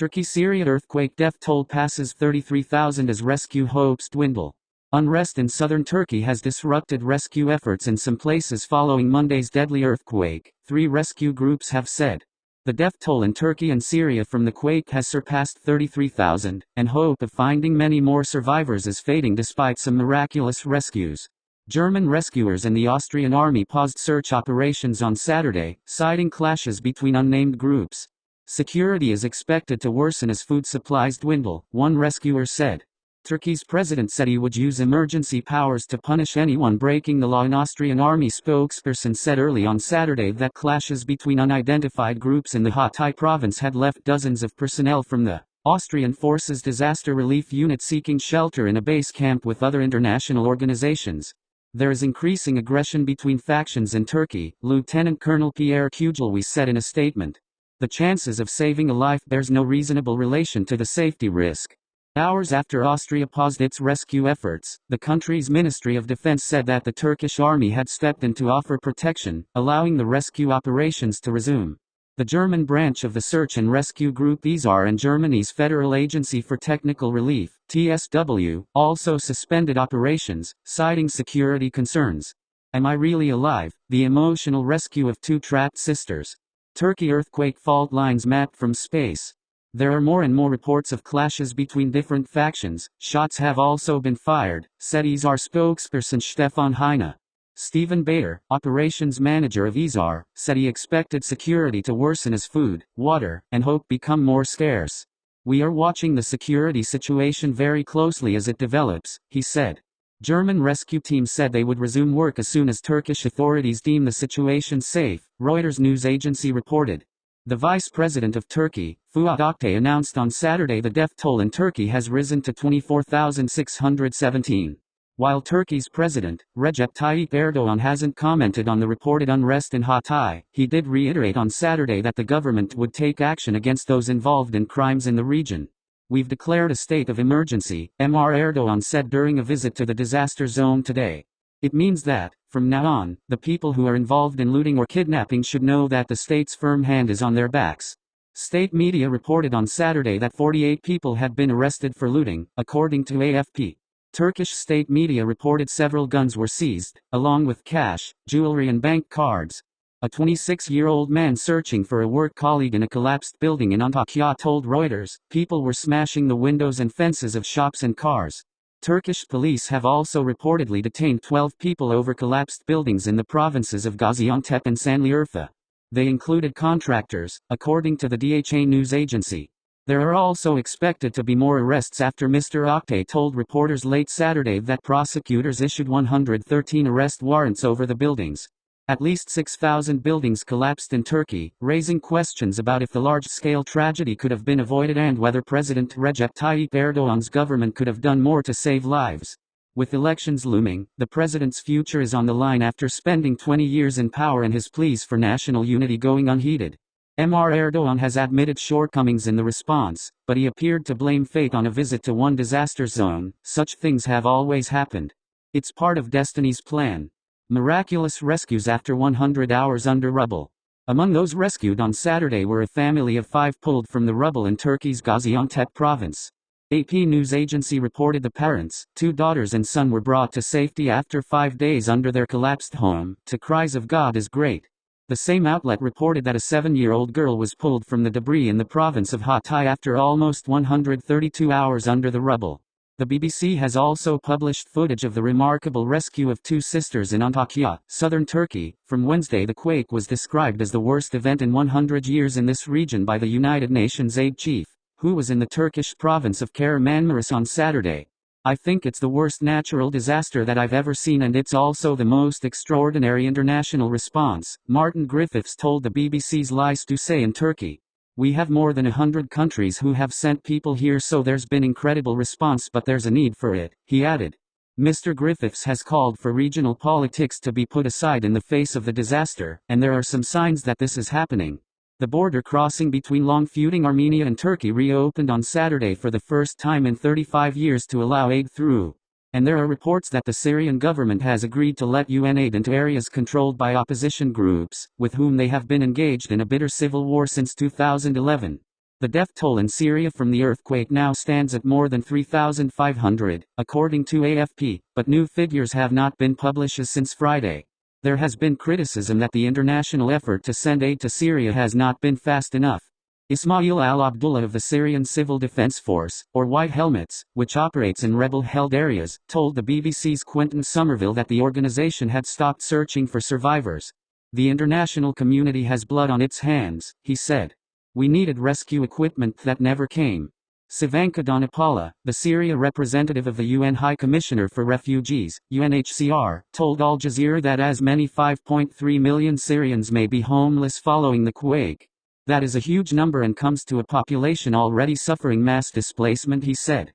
Turkey-Syria earthquake death toll passes 33,000 as rescue hopes dwindle. Unrest in southern Turkey has disrupted rescue efforts in some places following Monday's deadly earthquake, 3 rescue groups have said. The death toll in Turkey and Syria from the quake has surpassed 33,000, and hope of finding many more survivors is fading despite some miraculous rescues. German rescuers and the Austrian army paused search operations on Saturday, citing clashes between unnamed groups. Security is expected to worsen as food supplies dwindle, one rescuer said. Turkey's president said he would use emergency powers to punish anyone breaking the law. An Austrian army spokesperson said early on Saturday that clashes between unidentified groups in the Hatay province had left dozens of personnel from the Austrian Forces Disaster Relief Unit seeking shelter in a base camp with other international organizations. There is increasing aggression between factions in Turkey, Lieutenant Colonel Pierre Kugelwi said in a statement. The chances of saving a life bears no reasonable relation to the safety risk. Hours after Austria paused its rescue efforts, the country's Ministry of Defense said that the Turkish army had stepped in to offer protection, allowing the rescue operations to resume. The German branch of the search and rescue group ESAR and Germany's Federal Agency for Technical Relief, TSW, also suspended operations, citing security concerns. Am I really alive? The emotional rescue of 2 trapped sisters. Turkey earthquake fault lines mapped from space. There are more and more reports of clashes between different factions. Shots have also been fired, said ESAR spokesperson Stefan Heine. Stephen Bayer, operations manager of ESAR, said he expected security to worsen as food, water, and hope become more scarce. We are watching the security situation very closely as it develops, he said. German rescue teams said they would resume work as soon as Turkish authorities deem the situation safe, Reuters news agency reported. The vice president of Turkey, Fuat Oktay, announced on Saturday the death toll in Turkey has risen to 24,617. While Turkey's president, Recep Tayyip Erdogan, hasn't commented on the reported unrest in Hatay, he did reiterate on Saturday that the government would take action against those involved in crimes in the region. We've declared a state of emergency, Mr. Erdogan said during a visit to the disaster zone today. It means that, from now on, the people who are involved in looting or kidnapping should know that the state's firm hand is on their backs. State media reported on Saturday that 48 people had been arrested for looting, according to AFP. Turkish state media reported several guns were seized, along with cash, jewelry and bank cards. A 26-year-old man searching for a work colleague in a collapsed building in Antakya told Reuters, people were smashing the windows and fences of shops and cars. Turkish police have also reportedly detained 12 people over collapsed buildings in the provinces of Gaziantep and Şanlıurfa. They included contractors, according to the DHA news agency. There are also expected to be more arrests after Mr. Oktay told reporters late Saturday that prosecutors issued 113 arrest warrants over the buildings. At least 6,000 buildings collapsed in Turkey, raising questions about if the large-scale tragedy could have been avoided and whether President Recep Tayyip Erdogan's government could have done more to save lives. With elections looming, the president's future is on the line after spending 20 years in power and his pleas for national unity going unheeded. Mr. Erdogan has admitted shortcomings in the response, but he appeared to blame fate on a visit to one disaster zone. Such things have always happened. It's part of destiny's plan. Miraculous rescues after 100 hours under rubble. Among those rescued on Saturday were a family of 5 pulled from the rubble in Turkey's Gaziantep province. AP news agency reported the parents, 2 daughters and son, were brought to safety after 5 days under their collapsed home, to cries of "God is great." The same outlet reported that a 7-year-old girl was pulled from the debris in the province of Hatay after almost 132 hours under the rubble. The BBC has also published footage of the remarkable rescue of 2 sisters in Antakya, southern Turkey. From Wednesday, the quake was described as the worst event in 100 years in this region by the United Nations aid chief, who was in the Turkish province of Kahramanmaraş on Saturday. I think it's the worst natural disaster that I've ever seen, and it's also the most extraordinary international response, Martin Griffiths told the BBC's Lice to say in Turkey. We have more than 100 countries who have sent people here, so there's been incredible response, but there's a need for it, he added. Mr. Griffiths has called for regional politics to be put aside in the face of the disaster, and there are some signs that this is happening. The border crossing between long-feuding Armenia and Turkey reopened on Saturday for the first time in 35 years to allow aid through. And there are reports that the Syrian government has agreed to let UN aid into areas controlled by opposition groups, with whom they have been engaged in a bitter civil war since 2011. The death toll in Syria from the earthquake now stands at more than 3,500, according to AFP, but new figures have not been published since Friday. There has been criticism that the international effort to send aid to Syria has not been fast enough. Ismail al-Abdullah of the Syrian Civil Defense Force, or White Helmets, which operates in rebel-held areas, told the BBC's Quentin Somerville that the organization had stopped searching for survivors. The international community has blood on its hands, he said. We needed rescue equipment that never came. Savanka Donapala, the Syria representative of the UN High Commissioner for Refugees, UNHCR, told Al Jazeera that as many 5.3 million Syrians may be homeless following the quake. That is a huge number and comes to a population already suffering mass displacement, he said.